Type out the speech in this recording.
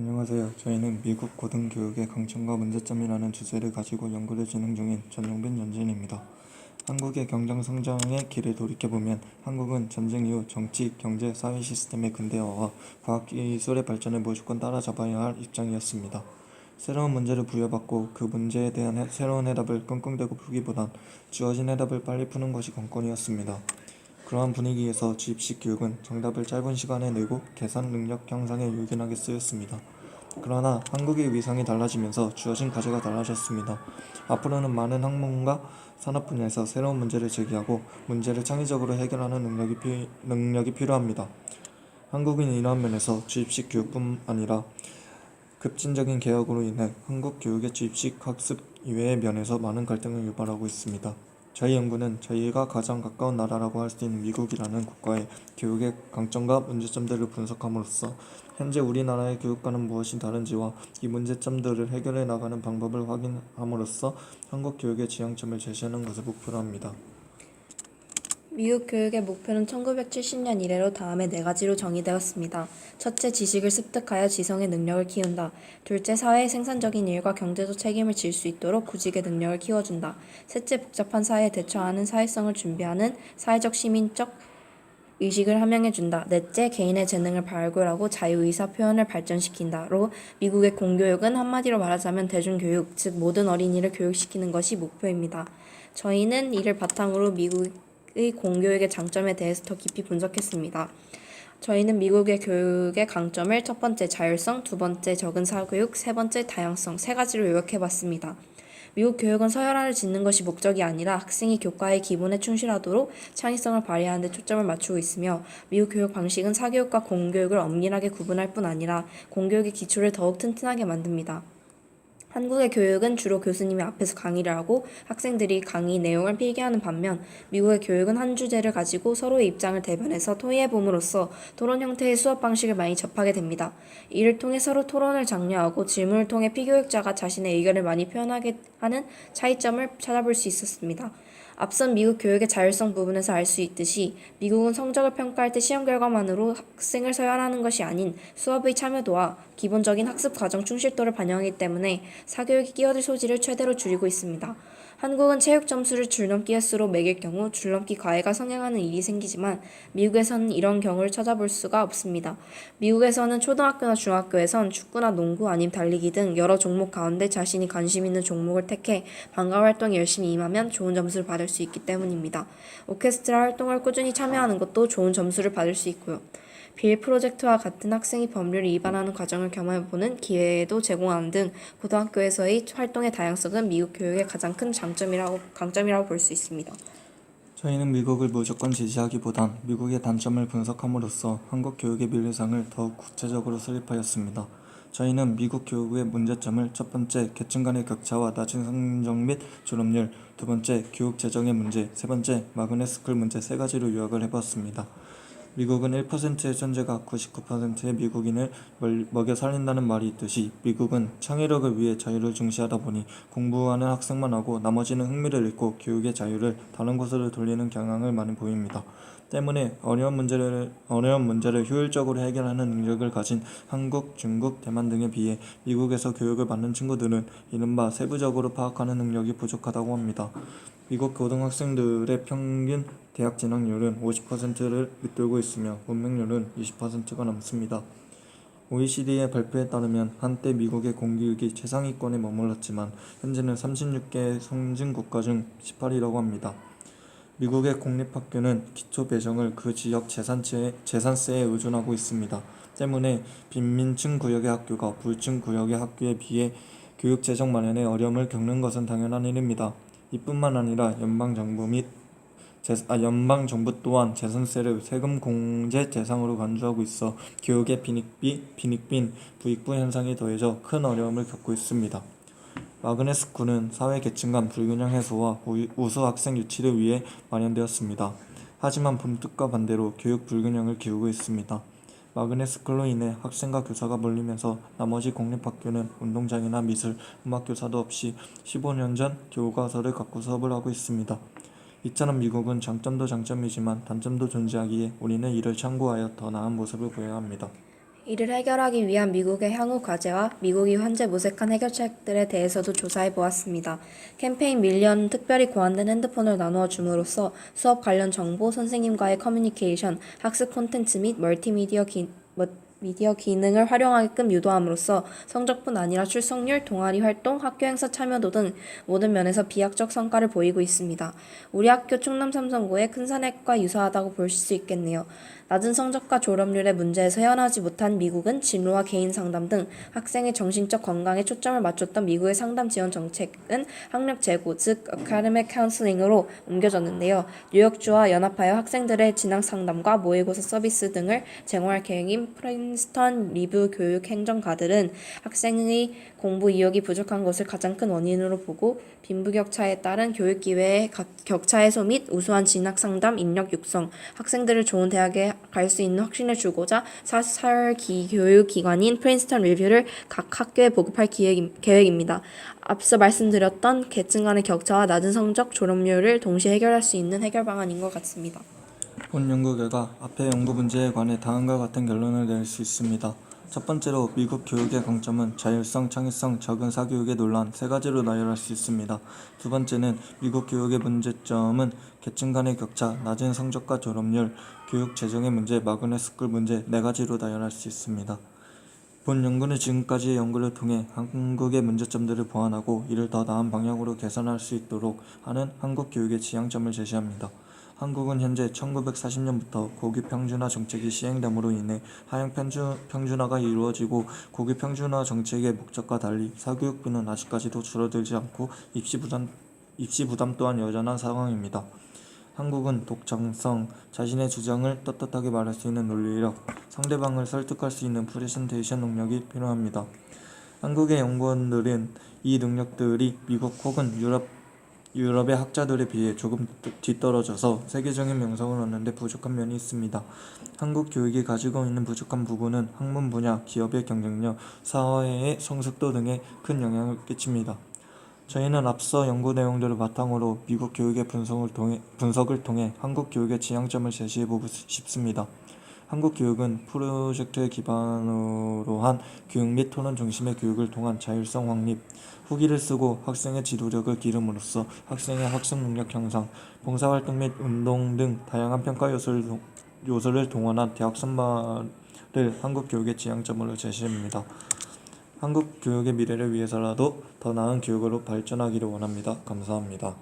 안녕하세요. 저희는 미국 고등교육의 강점과 문제점이라는 주제를 가지고 연구를 진행 중인 전용빈 연진입니다. 한국의 경장 성장의 길을 돌이켜보면 한국은 전쟁 이후 정치, 경제, 사회 시스템의 근대화와 과학기술의 발전을 무조건 따라잡아야 할 입장이었습니다. 새로운 문제를 부여받고 그 문제에 대한 새로운 해답을 끙끙대고 풀기보단 주어진 해답을 빨리 푸는 것이 관건이었습니다. 그러한 분위기에서 주입식 교육은 정답을 짧은 시간에 내고 계산 능력 향상에 요긴하게 쓰였습니다. 그러나 한국의 위상이 달라지면서 주어진 과제가 달라졌습니다. 앞으로는 많은 학문과 산업 분야에서 새로운 문제를 제기하고 문제를 창의적으로 해결하는 능력이 필요합니다. 한국은 이러한 면에서 주입식 교육뿐 아니라 급진적인 개혁으로 인해 한국 교육의 주입식 학습 이외의 면에서 많은 갈등을 유발하고 있습니다. 저희 연구는 저희가 가장 가까운 나라라고 할 수 있는 미국이라는 국가의 교육의 강점과 문제점들을 분석함으로써 현재 우리나라의 교육과는 무엇이 다른지와 이 문제점들을 해결해 나가는 방법을 확인함으로써 한국 교육의 지향점을 제시하는 것을 목표로 합니다. 미국 교육의 목표는 1970년 이래로 다음에 4가지로 정의되었습니다. 첫째, 지식을 습득하여 지성의 능력을 키운다. 둘째, 사회의 생산적인 일과 경제적 책임을 질 수 있도록 구직의 능력을 키워준다. 셋째, 복잡한 사회에 대처하는 사회성을 준비하는 사회적 시민적 의식을 함양해준다. 넷째, 개인의 재능을 발굴하고 자유의사 표현을 발전시킨다로 미국의 공교육은 한마디로 말하자면 대중교육, 즉 모든 어린이를 교육시키는 것이 목표입니다. 저희는 이를 바탕으로 미국의 공교육의 장점에 대해서 더 깊이 분석했습니다. 저희는 미국의 교육의 강점을 첫 번째 자율성, 두 번째 적은 사교육, 세 번째 다양성 3가지로 요약해봤습니다. 미국 교육은 서열화를 짓는 것이 목적이 아니라 학생이 교과의 기본에 충실하도록 창의성을 발휘하는 데 초점을 맞추고 있으며 미국 교육 방식은 사교육과 공교육을 엄밀하게 구분할 뿐 아니라 공교육의 기초를 더욱 튼튼하게 만듭니다. 한국의 교육은 주로 교수님이 앞에서 강의를 하고 학생들이 강의 내용을 필기하는 반면 미국의 교육은 한 주제를 가지고 서로의 입장을 대변해서 토의해봄으로써 토론 형태의 수업 방식을 많이 접하게 됩니다. 이를 통해 서로 토론을 장려하고 질문을 통해 피교육자가 자신의 의견을 많이 표현하게 하는 차이점을 찾아볼 수 있었습니다. 앞선 미국 교육의 자율성 부분에서 알 수 있듯이 미국은 성적을 평가할 때 시험 결과만으로 학생을 서열하는 것이 아닌 수업의 참여도와 기본적인 학습 과정 충실도를 반영하기 때문에 사교육이 끼어들 소지를 최대로 줄이고 있습니다. 한국은 체육 점수를 줄넘기 횟수로 매길 경우 줄넘기 과외가 성행하는 일이 생기지만 미국에서는 이런 경우를 찾아볼 수가 없습니다. 미국에서는 초등학교나 중학교에선 축구나 농구 아님 달리기 등 여러 종목 가운데 자신이 관심 있는 종목을 택해 방과 활동에 열심히 임하면 좋은 점수를 받을 수 있기 때문입니다. 오케스트라 활동을 꾸준히 참여하는 것도 좋은 점수를 받을 수 있고요. 비밀 프로젝트와 같은 학생이 법률을 위반하는 과정을 경험해보는 기회도 제공하는 등 고등학교에서의 활동의 다양성은 미국 교육의 가장 큰 강점이라고 볼 수 있습니다. 저희는 미국을 무조건 지지하기보단 미국의 단점을 분석함으로써 한국 교육의 미래상을 더욱 구체적으로 수립하였습니다. 저희는 미국 교육의 문제점을 첫 번째, 계층 간의 격차와 낮은 성적 및 졸업률, 두 번째, 교육 재정의 문제, 세 번째, 마그넷스쿨 문제 3가지로 요약을 해봤습니다. 미국은 1%의 존재가 99%의 미국인을 먹여 살린다는 말이 있듯이 미국은 창의력을 위해 자유를 중시하다 보니 공부하는 학생만 하고 나머지는 흥미를 잃고 교육의 자유를 다른 곳으로 돌리는 경향을 많이 보입니다. 때문에 어려운 문제를 효율적으로 해결하는 능력을 가진 한국, 중국, 대만 등에 비해 미국에서 교육을 받는 친구들은 이른바 세부적으로 파악하는 능력이 부족하다고 합니다. 미국 고등학생들의 평균 대학 진학률은 50%를 밑돌고 있으며 문맹률은 20%가 넘습니다. OECD의 발표에 따르면 한때 미국의 공교육이 최상위권에 머물렀지만 현재는 36개 선진국가 중 18위라고 합니다. 미국의 공립학교는 기초 배정을 그 지역 재산세에 의존하고 있습니다. 때문에 빈민층 구역의 학교가 부유층 구역의 학교에 비해 교육 재정 마련에 어려움을 겪는 것은 당연한 일입니다. 이뿐만 아니라 연방정부 또한 재산세를 세금 공제 대상으로 간주하고 있어 교육의 빈익빈 부익부 현상이 더해져 큰 어려움을 겪고 있습니다. 마그넷스쿨은 사회계층 간 불균형 해소와 우수 학생 유치를 위해 마련되었습니다. 하지만 본 뜻과 반대로 교육 불균형을 키우고 있습니다. 마그넷스쿨로 인해 학생과 교사가 몰리면서 나머지 공립학교는 운동장이나 미술, 음악 교사도 없이 15년 전 교과서를 갖고 수업을 하고 있습니다. 이처럼 미국은 장점도 장점이지만 단점도 존재하기에 우리는 이를 참고하여 더 나은 모습을 보여야 합니다. 이를 해결하기 위한 미국의 향후 과제와 미국이 현재 모색한 해결책들에 대해서도 조사해 보았습니다. 캠페인 밀리언은 특별히 고안된 핸드폰을 나누어 줌으로써 수업 관련 정보, 선생님과의 커뮤니케이션, 학습 콘텐츠 및 미디어 기능을 활용하게끔 유도함으로써 성적뿐 아니라 출석률, 동아리 활동, 학교 행사 참여도 등 모든 면에서 비약적 성과를 보이고 있습니다. 우리 학교 충남 삼성고의 큰 사례과 유사하다고 볼 수 있겠네요. 낮은 성적과 졸업률의 문제에서 헤어나지 못한 미국은 진로와 개인 상담 등 학생의 정신적 건강에 초점을 맞췄던 미국의 상담 지원 정책은 학력 제고, 즉 Academic Counseling으로 옮겨졌는데요. 뉴욕주와 연합하여 학생들의 진학 상담과 모의고사 서비스 등을 제공할 계획인 프린스턴 리뷰 교육 행정가들은 학생의 공부 이욕이 부족한 것을 가장 큰 원인으로 보고 빈부격차에 따른 교육 기회의 격차 해소 및 우수한 진학 상담, 인력 육성, 학생들을 좋은 대학에 갈 수 있는 확신을 주고자 사설 교육기관인 프린스턴 리뷰를 각 학교에 보급할 계획입니다. 앞서 말씀드렸던 계층 간의 격차와 낮은 성적, 졸업률을 동시에 해결할 수 있는 해결 방안인 것 같습니다. 본 연구 결과 앞의 연구 문제에 관해 다음과 같은 결론을 낼 수 있습니다. 첫 번째로 미국 교육의 강점은 자율성, 창의성, 적은 사교육의 논란 세 가지로 나열할 수 있습니다. 두 번째는 미국 교육의 문제점은 계층 간의 격차, 낮은 성적과 졸업률, 교육 재정의 문제, 마그넷 스쿨 문제 네 가지로 나열할 수 있습니다. 본 연구는 지금까지의 연구를 통해 한국의 문제점들을 보완하고 이를 더 나은 방향으로 개선할 수 있도록 하는 한국 교육의 지향점을 제시합니다. 한국은 현재 1940년부터 고교평준화 정책이 시행됨으로 인해 하향 평준화가 이루어지고 고교평준화 정책의 목적과 달리 사교육비는 아직까지도 줄어들지 않고 입시 부담 또한 여전한 상황입니다. 한국은 독창성, 자신의 주장을 떳떳하게 말할 수 있는 논리력, 상대방을 설득할 수 있는 프레젠테이션 능력이 필요합니다. 한국의 연구원들은 이 능력들이 미국 혹은 유럽의 학자들에 비해 조금 뒤떨어져서 세계적인 명성을 얻는 데 부족한 면이 있습니다. 한국 교육이 가지고 있는 부족한 부분은 학문 분야, 기업의 경쟁력, 사회의 성숙도 등에 큰 영향을 끼칩니다. 저희는 앞서 연구 내용들을 바탕으로 미국 교육의 분석을 통해 한국 교육의 지향점을 제시해보고 싶습니다. 한국 교육은 프로젝트를 기반으로 한 교육 및 토론 중심의 교육을 통한 자율성 확립, 후기를 쓰고 학생의 지도력을 기름으로써 학생의 학습 능력 향상, 봉사활동 및 운동 등 다양한 평가 요소를 동원한 대학 선발을 한국 교육의 지향점으로 제시합니다. 한국 교육의 미래를 위해서라도 더 나은 교육으로 발전하기를 원합니다. 감사합니다.